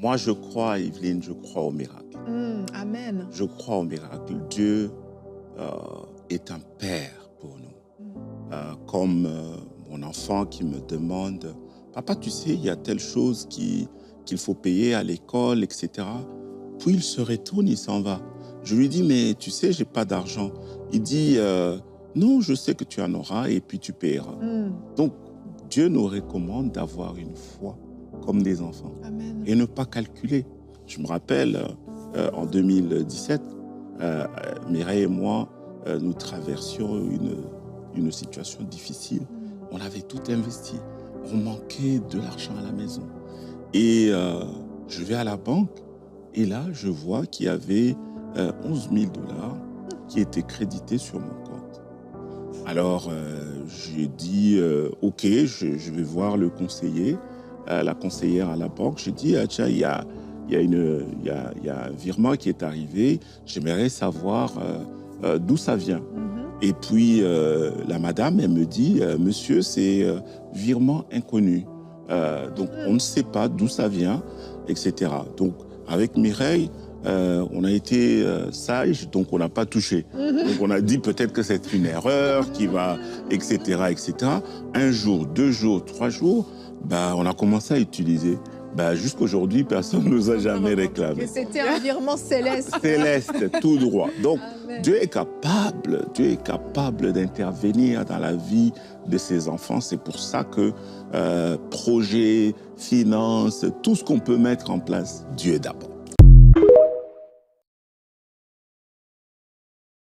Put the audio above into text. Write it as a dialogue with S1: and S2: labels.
S1: Moi, je crois, Evelyne, je crois au miracle.
S2: Amen.
S1: Je crois au miracle. Dieu euh, est un père pour nous. Comme mon enfant qui me demande, papa, tu sais, il y a telle chose qu'il faut payer à l'école, etc. Puis il se retourne, il s'en va. Je lui dis, mais tu sais, j'ai pas d'argent. Il dit, non, je sais que tu en auras et puis tu paieras. Donc, Dieu nous recommande d'avoir une foi comme des enfants.
S2: Amen.
S1: Et ne pas calculer. Je me rappelle, en 2017, Mireille et moi, nous traversions une situation difficile. On avait tout investi. On manquait de l'argent à la maison. Et je vais à la banque et là, je vois qu'il y avait 11 000 $ qui étaient crédités sur mon compte. Alors, j'ai dit, OK, je vais voir le conseiller, la conseillère à la banque. J'ai dit, ah, tiens, il y a un virement qui est arrivé. J'aimerais savoir d'où ça vient. Et puis, la madame, elle me dit, monsieur, c'est virement inconnu. Donc, on ne sait pas d'où ça vient, etc. Donc, avec Mireille, on a été sage, donc on n'a pas touché. Donc, on a dit peut-être que c'est une erreur qui va, etc., etc. Un jour, 2 jours, 3 jours, bah, on a commencé à utiliser. Bah, jusqu'aujourd'hui, personne ne nous a jamais réclamé.
S2: C'était un virement céleste.
S1: Céleste, tout droit. Donc,
S2: Amen.
S1: Dieu est capable d'intervenir dans la vie de ses enfants. C'est pour ça que projets, finances, tout ce qu'on peut mettre en place, Dieu est d'abord.